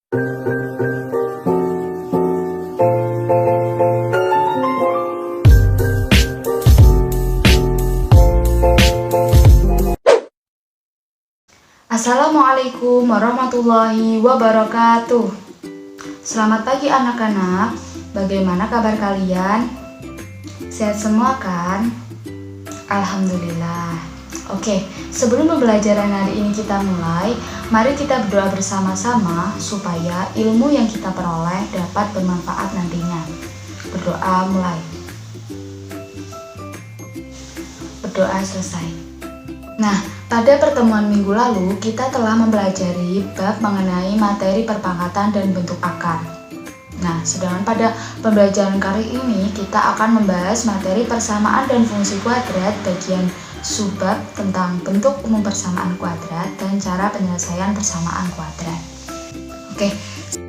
Assalamualaikum warahmatullahi wabarakatuh. Selamat pagi anak-anak. Bagaimana kabar kalian? Sehat semua kan? Alhamdulillah. Oke, sebelum pembelajaran hari ini kita mulai, mari kita berdoa bersama-sama supaya ilmu yang kita peroleh dapat bermanfaat nantinya. Berdoa mulai. Berdoa selesai. Nah, pada pertemuan minggu lalu, kita telah mempelajari bab mengenai materi perpangkatan dan bentuk akar. Nah, sedangkan pada pembelajaran kali ini, kita akan membahas materi persamaan dan fungsi kuadrat bagian subbab tentang bentuk umum persamaan kuadrat dan cara penyelesaian persamaan kuadrat. Oke,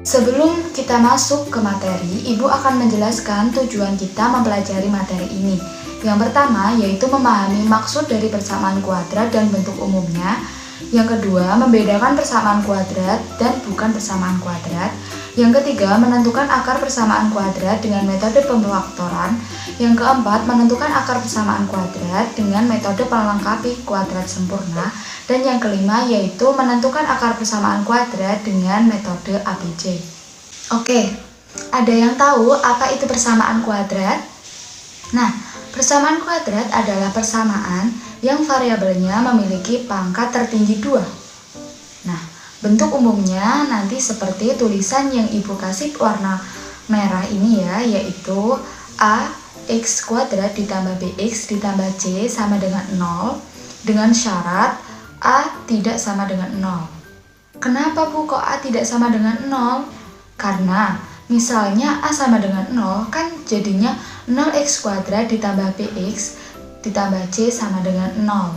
sebelum kita masuk ke materi, Ibu akan menjelaskan tujuan kita mempelajari materi ini. Yang pertama yaitu memahami maksud dari persamaan kuadrat dan bentuk umumnya. Yang kedua, membedakan persamaan kuadrat dan bukan persamaan kuadrat. Yang ketiga, menentukan akar persamaan kuadrat dengan metode pemfaktoran. Yang keempat, menentukan akar persamaan kuadrat dengan metode melengkapi kuadrat sempurna. Dan yang kelima yaitu menentukan akar persamaan kuadrat dengan metode ABC. Oke, ada yang tahu apa itu persamaan kuadrat? Nah, persamaan kuadrat adalah persamaan yang variabelnya memiliki pangkat tertinggi 2. Nah, bentuk umumnya nanti seperti tulisan yang Ibu kasih warna merah ini ya, yaitu AX kuadrat ditambah BX ditambah C sama dengan 0 dengan syarat A tidak sama dengan 0. Kenapa Bu kok A tidak sama dengan 0? Karena misalnya A sama dengan 0 kan jadinya 0x kuadrat ditambah bx ditambah c sama dengan 0.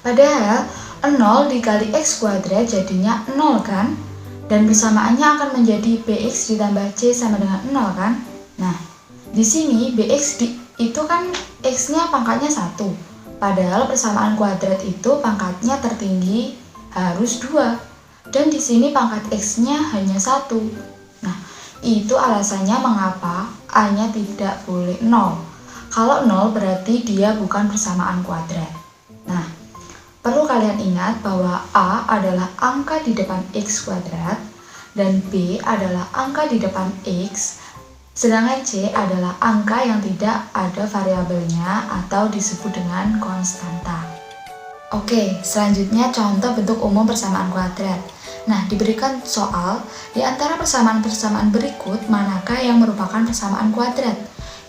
Padahal 0 dikali x kuadrat jadinya 0 kan? Dan persamaannya akan menjadi bx ditambah c sama dengan 0 kan? Nah, di sini bx itu kan x-nya pangkatnya 1. Padahal persamaan kuadrat itu pangkatnya tertinggi harus 2. Dan di sini pangkat x-nya hanya 1. Nah, itu alasannya mengapa A-nya tidak boleh 0. Kalau 0 berarti dia bukan persamaan kuadrat. Nah, perlu kalian ingat bahwa A adalah angka di depan X kuadrat dan B adalah angka di depan X, sedangkan C adalah angka yang tidak ada variabelnya atau disebut dengan konstanta. Oke, selanjutnya contoh bentuk umum persamaan kuadrat. Nah, diberikan soal, di antara persamaan-persamaan berikut, manakah yang merupakan persamaan kuadrat?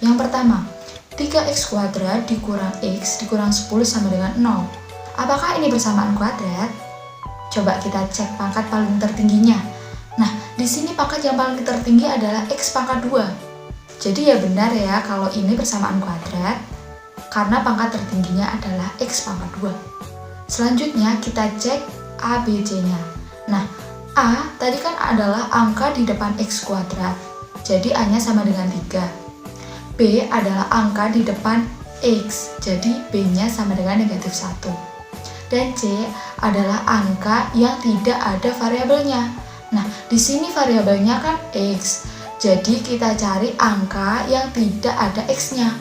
Yang pertama, 3x kuadrat dikurang x dikurang 10 sama dengan 0. Apakah ini persamaan kuadrat? Coba kita cek pangkat paling tertingginya. Nah, di sini pangkat yang paling tertinggi adalah x pangkat 2. Jadi ya benar ya kalau ini persamaan kuadrat, karena pangkat tertingginya adalah x pangkat 2. Selanjutnya kita cek A, B, C-nya. Nah, A tadi kan adalah angka di depan X kuadrat, jadi A-nya sama dengan 3. B adalah angka di depan X, jadi B-nya sama dengan negatif 1. Dan C adalah angka yang tidak ada variabelnya. Nah, di sini variabelnya kan X, jadi kita cari angka yang tidak ada X-nya,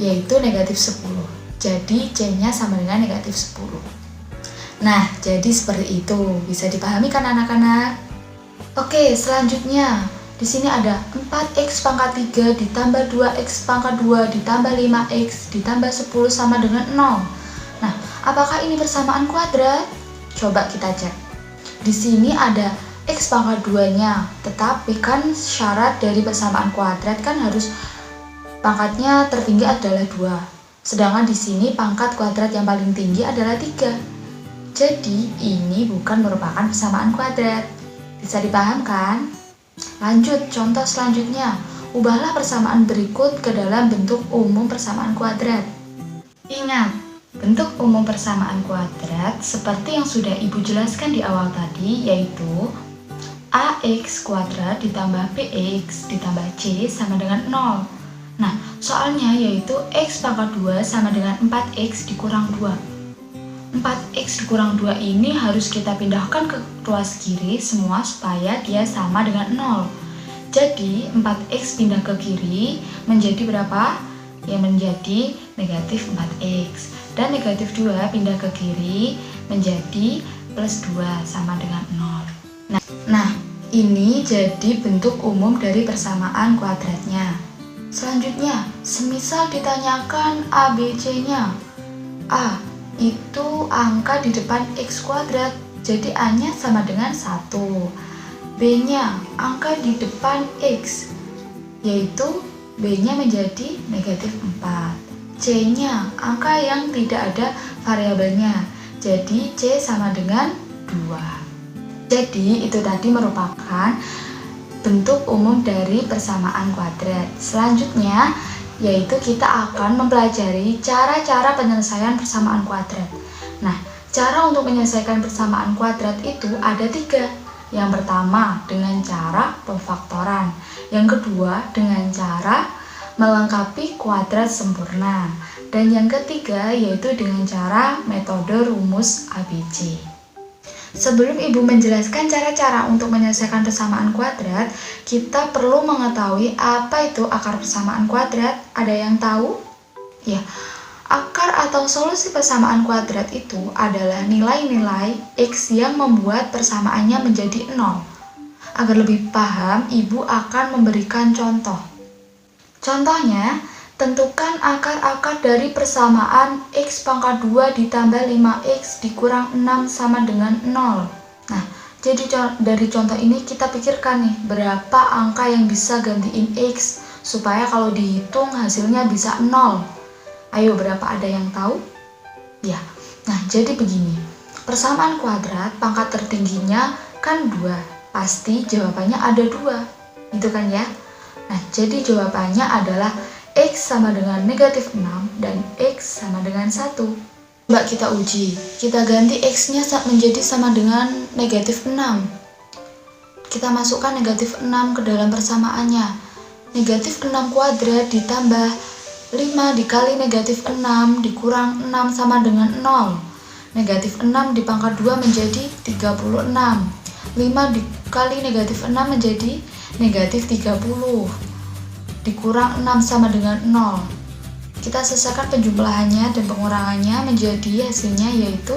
yaitu negatif 10. Jadi C-nya sama dengan negatif 10. Nah, jadi seperti itu. Bisa dipahami kan anak-anak? Oke, selanjutnya. Di sini ada 4x pangkat 3 ditambah 2x pangkat 2 ditambah 5x ditambah 10 sama dengan 0. Nah, apakah ini persamaan kuadrat? Coba kita cek. Di sini ada x pangkat 2-nya, tetapi kan syarat dari persamaan kuadrat kan harus pangkatnya tertinggi adalah 2. Sedangkan di sini pangkat kuadrat yang paling tinggi adalah 3. Jadi, ini bukan merupakan persamaan kuadrat. Bisa dipahamkan? Lanjut, contoh selanjutnya. Ubahlah persamaan berikut ke dalam bentuk umum persamaan kuadrat. Ingat, bentuk umum persamaan kuadrat seperti yang sudah Ibu jelaskan di awal tadi, yaitu AX kuadrat ditambah BX ditambah C sama dengan 0. Nah, soalnya yaitu X pangkat 2 sama dengan 4X dikurang 2. 4x dikurang 2 ini harus kita pindahkan ke ruas kiri semua supaya dia sama dengan 0. Jadi 4x pindah ke kiri menjadi berapa? Ya menjadi negatif 4x. Dan negatif 2 pindah ke kiri menjadi plus 2 sama dengan 0. Nah, ini jadi bentuk umum dari persamaan kuadratnya. Selanjutnya, semisal ditanyakan A, B, C-nya. A itu angka di depan x kuadrat, jadi A-nya sama dengan 1. B-nya angka di depan x, yaitu B-nya menjadi negatif 4. C-nya angka yang tidak ada variabelnya, jadi C sama dengan 2. Jadi itu tadi merupakan bentuk umum dari persamaan kuadrat. Selanjutnya yaitu kita akan mempelajari cara-cara penyelesaian persamaan kuadrat. Nah, cara untuk menyelesaikan persamaan kuadrat itu ada 3. Yang pertama dengan cara pemfaktoran, yang kedua dengan cara melengkapi kuadrat sempurna, dan yang ketiga yaitu dengan cara metode rumus ABC. Sebelum Ibu menjelaskan cara-cara untuk menyelesaikan persamaan kuadrat, kita perlu mengetahui apa itu akar persamaan kuadrat. Ada yang tahu? Ya, akar atau solusi persamaan kuadrat itu adalah nilai-nilai x yang membuat persamaannya menjadi 0. Agar lebih paham, Ibu akan memberikan contoh. Contohnya, tentukan akar-akar dari persamaan x pangkat 2 ditambah 5x dikurang 6 sama dengan 0. Nah, jadi dari contoh ini kita pikirkan nih, berapa angka yang bisa gantiin x supaya kalau dihitung hasilnya bisa 0. Ayo, berapa, ada yang tahu? Ya, nah jadi begini, persamaan kuadrat pangkat tertingginya kan 2, pasti jawabannya ada 2, gitu kan ya? Nah, jadi jawabannya adalah x sama dengan negatif 6 dan x sama dengan 1. Coba kita uji, kita ganti x-nya menjadi sama dengan negatif 6. Kita masukkan negatif 6 ke dalam persamaannya. Negatif 6 kuadrat ditambah 5 dikali negatif 6 dikurang 6 sama dengan 0. Negatif 6 di pangkat 2 menjadi 36. 5 dikali negatif 6 menjadi negatif 30. Dikurang 6 sama dengan 0. Kita selesaikan penjumlahannya dan pengurangannya menjadi hasilnya yaitu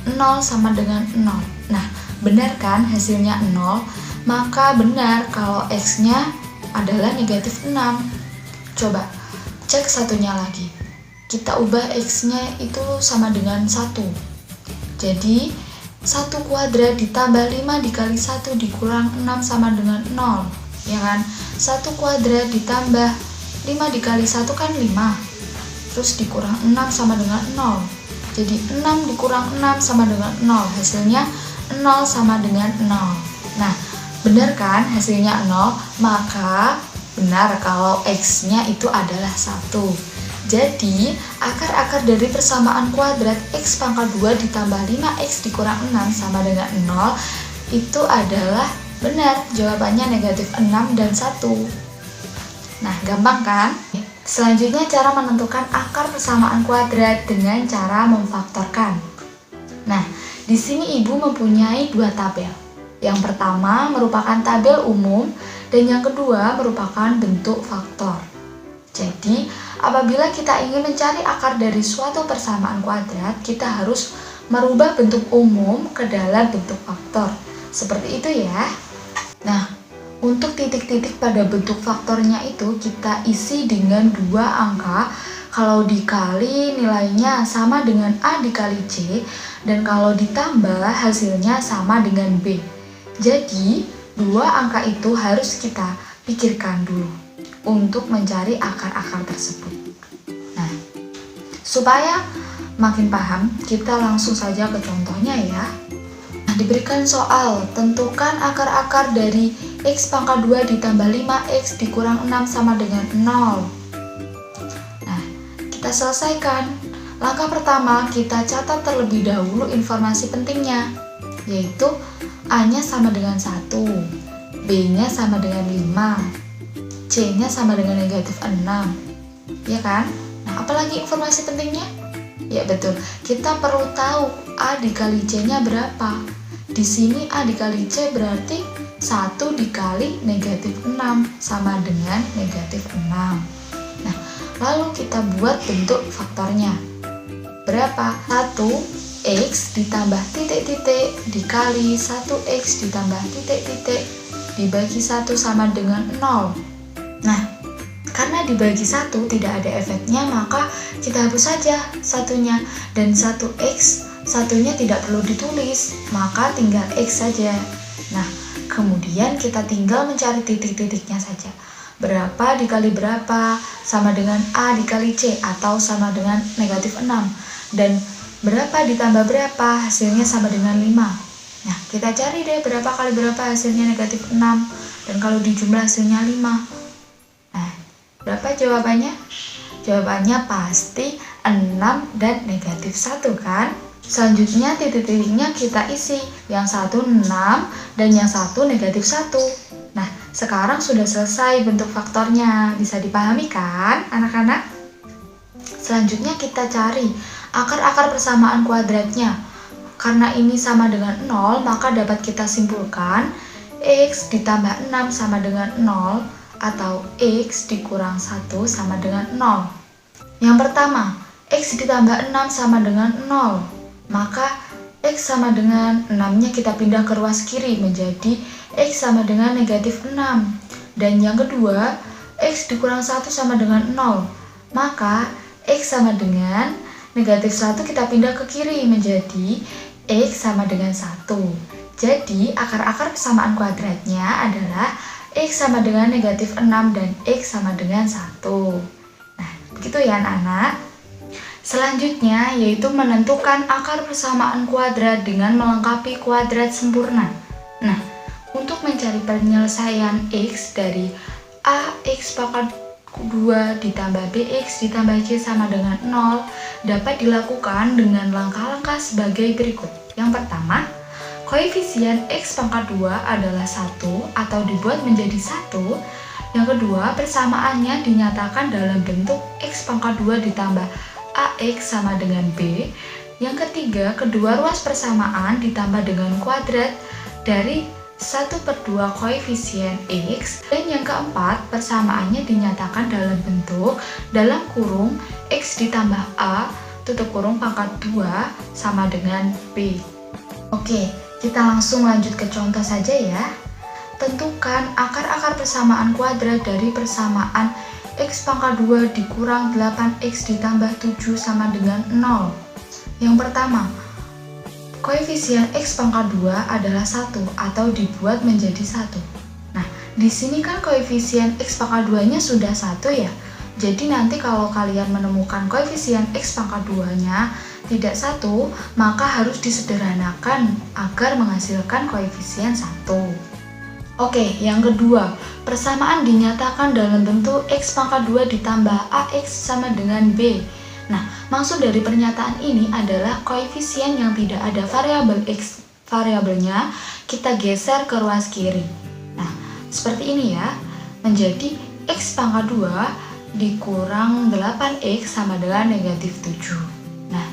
0 sama dengan 0. Nah, benar kan hasilnya 0? Maka benar kalau x-nya adalah negatif 6. Coba cek satunya lagi. Kita ubah x-nya itu sama dengan 1. Jadi 1 kuadrat ditambah 5 dikali 1 dikurang 6 sama dengan 0. Ya kan? 1 kuadrat ditambah 5 dikali 1 kan 5. Terus dikurang 6 sama dengan 0. Jadi 6 dikurang 6 sama dengan 0. Hasilnya 0 sama dengan 0. Nah, benar kan hasilnya 0? Maka benar kalau x-nya itu adalah 1. Jadi, akar-akar dari persamaan kuadrat x pangkat 2 ditambah 5x dikurang 6 sama dengan 0 itu adalah benar, jawabannya negatif 6 dan 1. Nah, gampang kan? Selanjutnya cara menentukan akar persamaan kuadrat dengan cara memfaktorkan. Nah, di sini Ibu mempunyai 2 tabel. Yang pertama merupakan tabel umum dan yang kedua merupakan bentuk faktor. Jadi, apabila kita ingin mencari akar dari suatu persamaan kuadrat, kita harus merubah bentuk umum ke dalam bentuk faktor. Seperti itu ya. Nah, untuk titik-titik pada bentuk faktornya itu kita isi dengan 2 angka. Kalau dikali nilainya sama dengan A dikali C, dan kalau ditambah hasilnya sama dengan B. Jadi, 2 angka itu harus kita pikirkan dulu untuk mencari akar-akar tersebut. Nah, supaya makin paham, kita langsung saja ke contohnya ya. Nah, diberikan soal, tentukan akar-akar dari x pangkat 2 ditambah 5x dikurang 6 sama dengan 0. Nah, kita selesaikan. Langkah pertama, kita catat terlebih dahulu informasi pentingnya, yaitu A-nya sama dengan 1, B-nya sama dengan 5, C-nya sama dengan negatif 6. Ya kan? Nah, apalagi informasi pentingnya? Ya betul, kita perlu tahu A dikali C-nya berapa. Di sini A dikali C berarti 1 dikali negatif 6 sama dengan negatif 6. Nah, lalu kita buat bentuk faktornya. Berapa? 1x ditambah titik-titik dikali 1x ditambah titik-titik dibagi 1 sama dengan 0. Nah, karena dibagi 1 tidak ada efeknya, maka kita hapus saja satunya. Dan 1x, satunya tidak perlu ditulis, maka tinggal x saja. Nah, kemudian kita tinggal mencari titik-titiknya saja. Berapa dikali berapa sama dengan A dikali C atau sama dengan negatif 6. Dan berapa ditambah berapa hasilnya sama dengan 5. Nah, kita cari deh berapa kali berapa hasilnya negatif 6. Dan kalau dijumlah hasilnya 5. Nah, berapa jawabannya? Jawabannya pasti 6 dan negatif 1 kan? Selanjutnya titik-titiknya kita isi. Yang satu 6 dan yang satu negatif 1. Nah, sekarang sudah selesai bentuk faktornya. Bisa dipahami kan anak-anak? Selanjutnya kita cari akar-akar persamaan kuadratnya. Karena ini sama dengan 0, maka dapat kita simpulkan x ditambah 6 sama dengan 0 atau x dikurang 1 sama dengan 0. Yang pertama, x ditambah 6 sama dengan 0. Maka x sama dengan 6-nya kita pindah ke ruas kiri menjadi x sama dengan negatif 6. Dan yang kedua, x dikurang 1 sama dengan 0. Maka x sama dengan negatif 1 kita pindah ke kiri menjadi x sama dengan 1. Jadi akar-akar persamaan kuadratnya adalah x sama dengan negatif 6 dan x sama dengan 1. Nah, begitu ya anak-anak. Selanjutnya yaitu menentukan akar persamaan kuadrat dengan melengkapi kuadrat sempurna. Nah, untuk mencari penyelesaian x dari ax pangkat 2 ditambah bx ditambah c sama dengan 0 dapat dilakukan dengan langkah-langkah sebagai berikut. Yang pertama, koefisien x pangkat 2 adalah 1 atau dibuat menjadi 1. Yang kedua, persamaannya dinyatakan dalam bentuk x pangkat 2 ditambah ax sama dengan b. Yang ketiga, kedua ruas persamaan ditambah dengan kuadrat dari 1/2 koefisien x. Dan yang keempat, persamaannya dinyatakan dalam bentuk dalam kurung x ditambah a tutup kurung pangkat 2 sama dengan b. Oke, kita langsung lanjut ke contoh saja ya. Tentukan akar-akar persamaan kuadrat dari persamaan x pangkat 2 dikurang 8x ditambah 7 sama dengan 0. Yang pertama, koefisien x pangkat 2 adalah 1 atau dibuat menjadi 1. Nah, di sini kan koefisien x pangkat 2-nya sudah 1 ya. Jadi nanti kalau kalian menemukan koefisien x pangkat 2-nya tidak 1, maka harus disederhanakan agar menghasilkan koefisien 1. Oke, yang kedua, persamaan dinyatakan dalam bentuk x pangkat 2 ditambah ax sama dengan b. Nah, maksud dari pernyataan ini adalah koefisien yang tidak ada variabel x, variabelnya kita geser ke ruas kiri. Nah, seperti ini ya, menjadi x pangkat 2 dikurang 8x sama dengan negatif 7. Nah,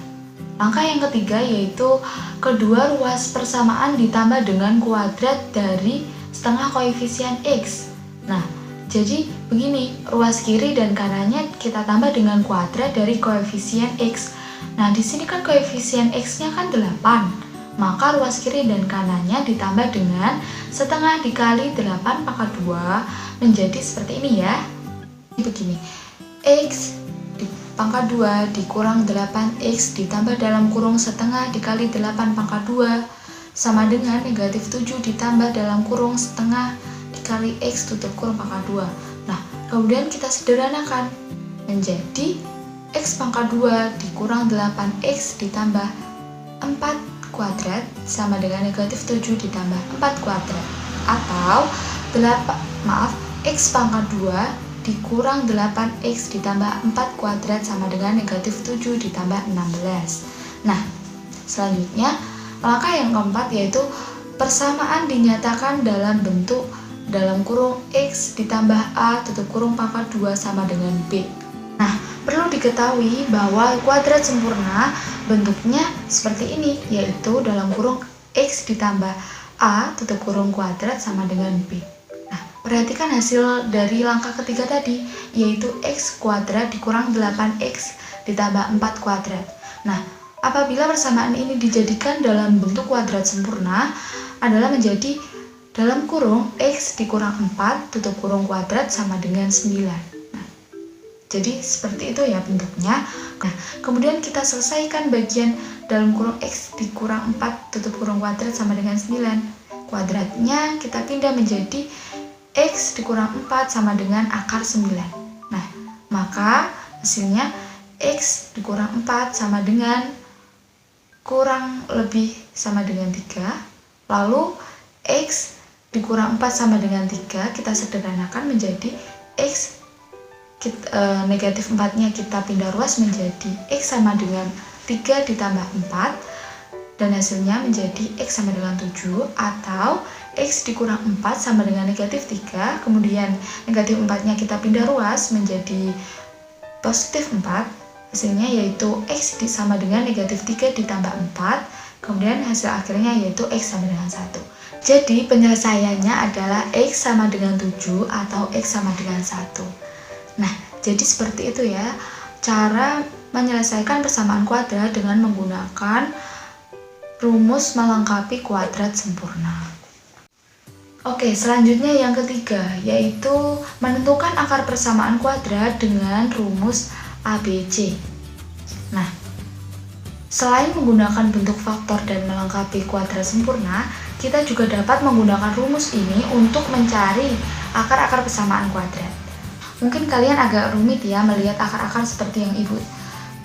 langkah yang ketiga yaitu kedua ruas persamaan ditambah dengan kuadrat dari setengah koefisien x. Nah, jadi begini, ruas kiri dan kanannya kita tambah dengan kuadrat dari koefisien x. Nah, di sini kan koefisien x-nya kan 8. Maka ruas kiri dan kanannya ditambah dengan setengah dikali 8 pangkat 2 menjadi seperti ini ya. Begini, x pangkat 2 dikurang 8x ditambah dalam kurung setengah dikali 8 pangkat 2 sama dengan negatif 7 ditambah dalam kurung setengah dikali x tutup kurung pangkat 2. Nah, kemudian kita sederhanakan menjadi x pangkat 2 dikurang 8x ditambah 4 kuadrat sama dengan negatif 7 ditambah 4 kuadrat. Atau x pangkat 2 dikurang 8x ditambah 4 kuadrat sama dengan negatif 7 ditambah 16. Nah, selanjutnya langkah yang keempat yaitu persamaan dinyatakan dalam bentuk dalam kurung x ditambah a tutup kurung pangkat 2 sama dengan b. Nah, perlu diketahui bahwa kuadrat sempurna bentuknya seperti ini, yaitu dalam kurung X ditambah A tutup kurung kuadrat sama dengan B. Nah, perhatikan hasil dari langkah ketiga tadi, yaitu X kuadrat dikurang 8X ditambah 4 kuadrat. Nah, apabila persamaan ini dijadikan dalam bentuk kuadrat sempurna, adalah menjadi dalam kurung X dikurang 4 tutup kurung kuadrat sama dengan 9. Jadi seperti itu ya bentuknya. Nah, kemudian kita selesaikan bagian dalam kurung X dikurang 4 tutup kurung kuadrat sama dengan 9. Kuadratnya kita pindah menjadi X dikurang 4 sama dengan akar 9. Nah, maka hasilnya X dikurang 4 sama dengan kurang lebih sama dengan 3. Lalu X dikurang 4 sama dengan 3 kita sederhanakan menjadi X negatif 4-nya kita pindah ruas menjadi X sama dengan 3 ditambah 4 dan hasilnya menjadi X sama dengan 7, atau X dikurang 4 sama dengan negatif 3, kemudian negatif 4-nya kita pindah ruas menjadi positif 4, hasilnya yaitu X sama dengan negatif 3 ditambah 4, kemudian hasil akhirnya yaitu X sama dengan 1. Jadi penyelesaiannya adalah X sama dengan 7 atau X sama dengan 1. Nah, jadi seperti itu ya cara menyelesaikan persamaan kuadrat dengan menggunakan rumus melengkapi kuadrat sempurna. Oke, selanjutnya yang ketiga, yaitu menentukan akar persamaan kuadrat dengan rumus ABC. Nah, selain menggunakan bentuk faktor dan melengkapi kuadrat sempurna, kita juga dapat menggunakan rumus ini untuk mencari akar-akar persamaan kuadrat. Mungkin kalian agak rumit ya melihat akar-akar seperti yang Ibu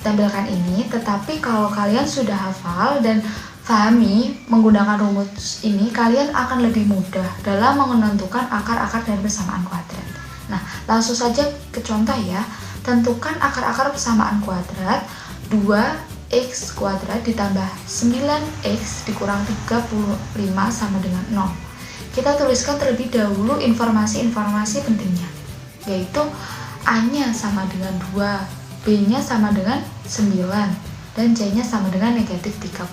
tampilkan ini, tetapi kalau kalian sudah hafal dan pahami menggunakan rumus ini, kalian akan lebih mudah dalam menentukan akar-akar dari persamaan kuadrat. Nah, langsung saja ke contoh ya. Tentukan akar-akar persamaan kuadrat 2x kuadrat ditambah 9x dikurang 35 sama dengan 0. Kita tuliskan terlebih dahulu informasi-informasi pentingnya, yaitu A-nya sama dengan 2, B-nya sama dengan 9, dan C-nya sama dengan negatif 35.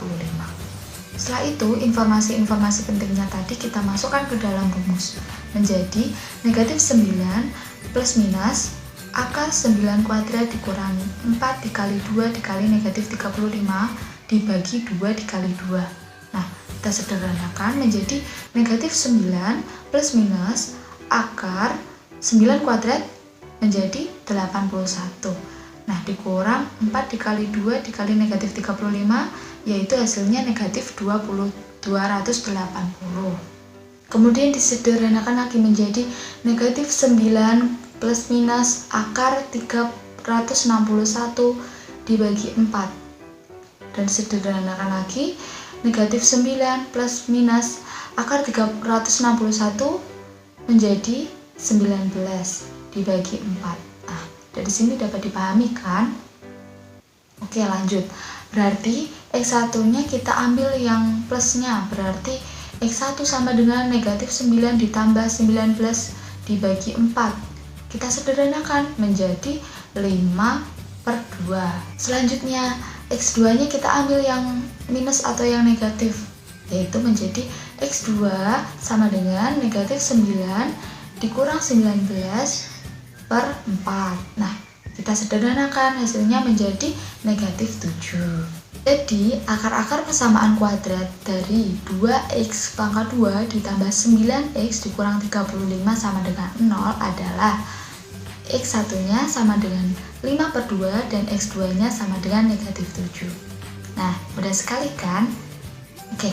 Setelah itu, informasi-informasi pentingnya tadi kita masukkan ke dalam rumus, menjadi negatif 9 plus minus akar 9 kuadrat dikurangi 4 dikali 2 dikali negatif 35 dibagi 2 dikali 2. Nah, kita sederhanakan menjadi negatif 9 plus minus akar 9 kuadrat menjadi 81. Nah, dikurang 4 dikali 2 dikali negatif 35, yaitu hasilnya negatif 280. Kemudian disederhanakan lagi menjadi negatif 9 plus minus akar 361 dibagi 4. Dan disederhanakan lagi negatif 9 plus minus akar 361 menjadi 19 dibagi 4. Nah, dari sini dapat dipahami kan? Oke, lanjut. Berarti X1-nya kita ambil yang plusnya. Berarti X1 sama dengan negatif 9 ditambah 19 dibagi 4. Kita sederhanakan menjadi 5/2. Selanjutnya X2-nya kita ambil yang minus atau yang negatif, yaitu menjadi X2 sama dengan negatif 9 dikurang 19/4. Nah, kita sederhanakan hasilnya menjadi negatif 7. Jadi, akar-akar persamaan kuadrat dari 2x pangkat 2 ditambah 9x dikurang 35 sama dengan 0 adalah X1-nya sama dengan 5/2 dan X2-nya sama dengan negatif 7. Nah, mudah sekali kan? Oke.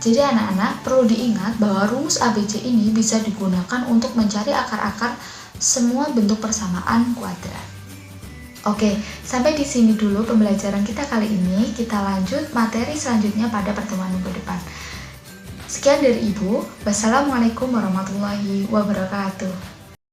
Jadi anak-anak perlu diingat bahwa rumus ABC ini bisa digunakan untuk mencari akar-akar semua bentuk persamaan kuadrat. Oke, sampai di sini dulu pembelajaran kita kali ini. Kita lanjut materi selanjutnya pada pertemuan minggu depan. Sekian dari Ibu. Wassalamualaikum warahmatullahi wabarakatuh.